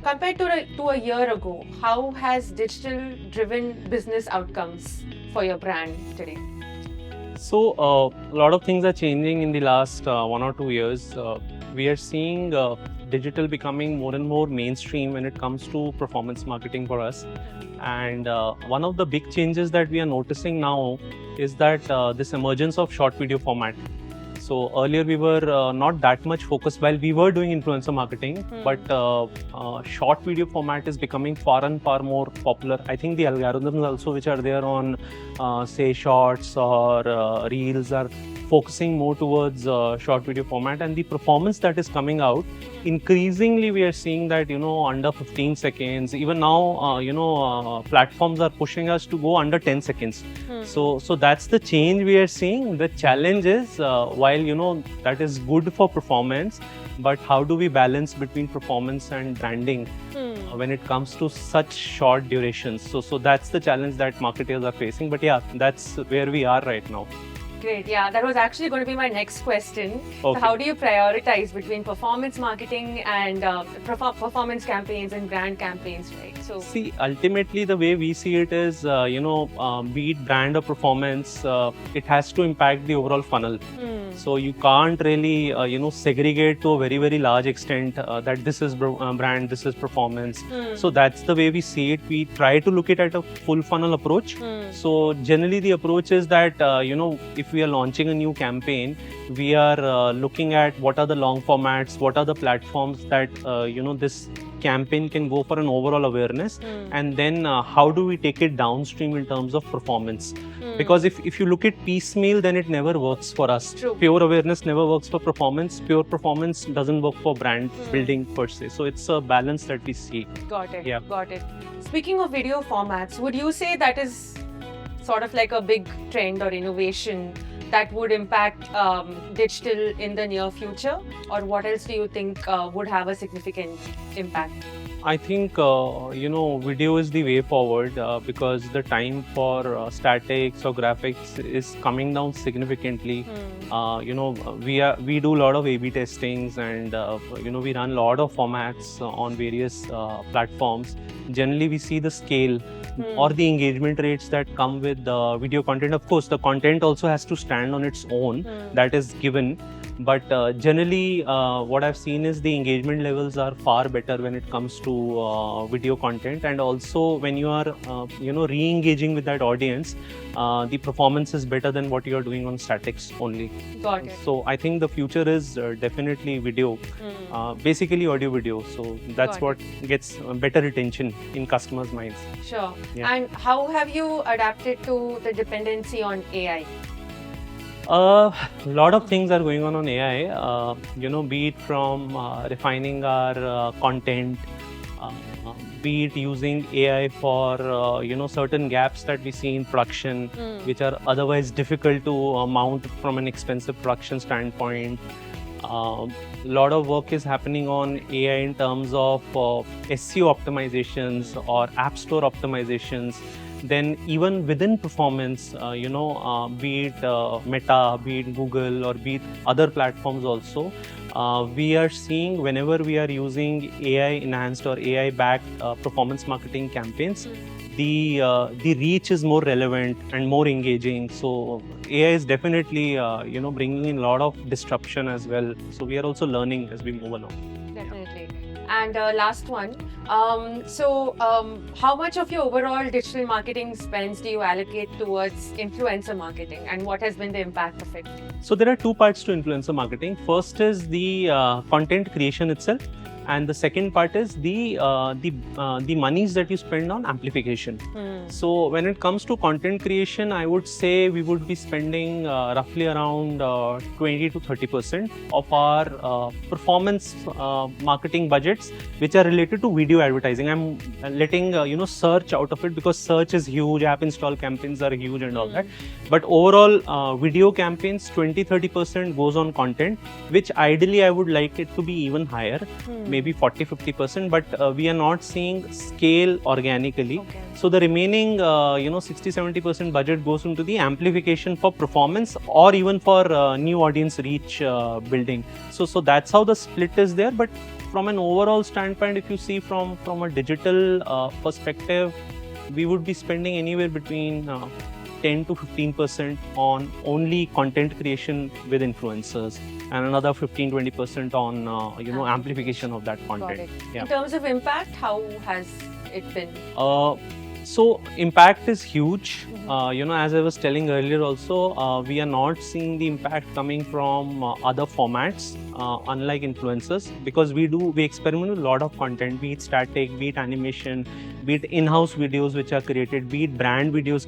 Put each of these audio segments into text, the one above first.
Compared to a year ago, how has digital-driven business outcomes for your brand today? So, a lot of things are changing in the last 1 or 2 years. We are seeing digital becoming more and more mainstream when it comes to performance marketing for us. And one of the big changes that we are noticing now is that this emergence of short video format. So earlier we were not that much focused while we were doing influencer marketing, but short video format is becoming far and far more popular. I think the algorithms also which are there on say shorts or reels are focusing more towards short video format, and the performance that is coming out increasingly we are seeing that under 15 seconds. Even now platforms are pushing us to go under 10 seconds. So that's the change we are seeing. The challenge is while that is good for performance, but how do we balance between performance and branding when it comes to such short durations? So that's the challenge that marketers are facing. But yeah, that's where we are right now. Great. Yeah, that was actually going to be my next question. Okay. So how do you prioritize between performance marketing and performance campaigns and brand campaigns, right? So see, ultimately the way we see it is, be it brand or performance, it has to impact the overall funnel. So you can't really, segregate to a very, very large extent that this is brand, this is performance. So that's the way we see it. We try to look at a full funnel approach. So generally the approach is that, if we are launching a new campaign, we are looking at what are the long formats, what are the platforms that, this campaign can go for an overall awareness, and then how do we take it downstream in terms of performance. Because if you look at piecemeal, then it never works for us. True. Pure awareness never works for performance. Pure performance doesn't work for brand building per se. So it's a balance that we see. Got it. Yeah. Got it. Speaking of video formats, would you say that is sort of like a big trend or innovation that would impact digital in the near future? Or what else do you think would have a significant impact? I think video is the way forward because the time for statics or graphics is coming down significantly. We do a lot of A/B testings, and we run a lot of formats on various platforms. Generally, we see the scale or the engagement rates that come with video content. Of course, the content also has to stand on its own. That is given. But generally, what I've seen is the engagement levels are far better when it comes to video content, and also when you are, re-engaging with that audience, the performance is better than what you are doing on statics only. Got it. So I think the future is definitely video, basically audio video. So that's Got what gets better retention in customers' minds. Sure. Yeah. And how have you adapted to the dependency on AI? A lot of things are going on AI, be it from refining our content, be it using AI for, certain gaps that we see in production, which are otherwise difficult to mount from an expensive production standpoint. A lot of work is happening on AI in terms of SEO optimizations or App Store optimizations. Then even within performance, be it Meta, be it Google, or be it other platforms also, we are seeing whenever we are using AI enhanced or AI backed performance marketing campaigns, the reach is more relevant and more engaging. So AI is definitely bringing in a lot of disruption as well. So we are also learning as we move along. Definitely. And last one. How much of your overall digital marketing spends do you allocate towards influencer marketing, and what has been the impact of it? So there are two parts to influencer marketing. First is the content creation itself, and the second part is the monies that you spend on amplification. So when it comes to content creation, I would say we would be spending roughly around 20 to 30% of our performance marketing budgets, which are related to video advertising. I'm letting search out of it because search is huge, app install campaigns are huge and all that. But overall video campaigns, 20-30% goes on content, which ideally I would like it to be even higher. maybe 40-50%, but we are not seeing scale organically. Okay. So the remaining 60-70% budget goes into the amplification for performance or even for new audience reach building. So that's how the split is there. But from an overall standpoint, if you see from a digital perspective, we would be spending anywhere between 10 to 15% on only content creation with influencers, and another 15-20% on amplification of that Got content. it. Yeah. In terms of impact, how has it been? So impact is huge. As I was telling earlier also, we are not seeing the impact coming from other formats, unlike influencers, because we experiment with a lot of content, be it static, be it animation, be it in-house videos which are created, be it brand videos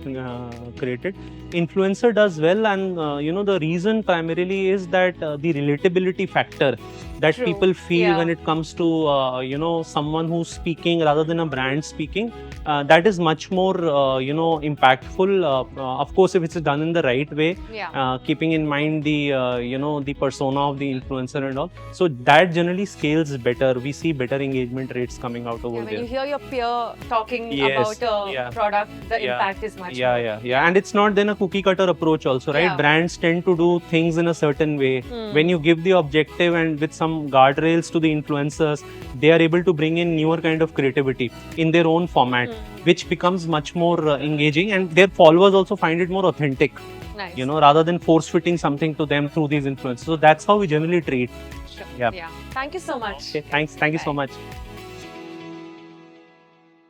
created. Influencer does well, and the reason primarily is that the relatability factor that True. people feel Yeah. when it comes to someone who's speaking rather than a brand speaking, that is much more impactful. Of course, if it's done in the right way, Yeah. keeping in mind the the persona of the influencer and all, so that generally scales better. We see better engagement rates coming out over Yeah, when there. you hear your peer talking Yes, about a yeah. product, the Yeah. impact is much Yeah, more. yeah. And it's not then a cookie cutter approach also, right? Yeah. Brands tend to do things in a certain way. When you give the objective and with some guardrails to the influencers, they are able to bring in newer kind of creativity in their own format, which becomes much more engaging, and their followers also find it more authentic, Nice. rather than force fitting something to them through these influencers. So that's how we generally treat. Sure. Yeah. Yeah. Thank you so much. Okay, thanks. Thank you so Bye. much.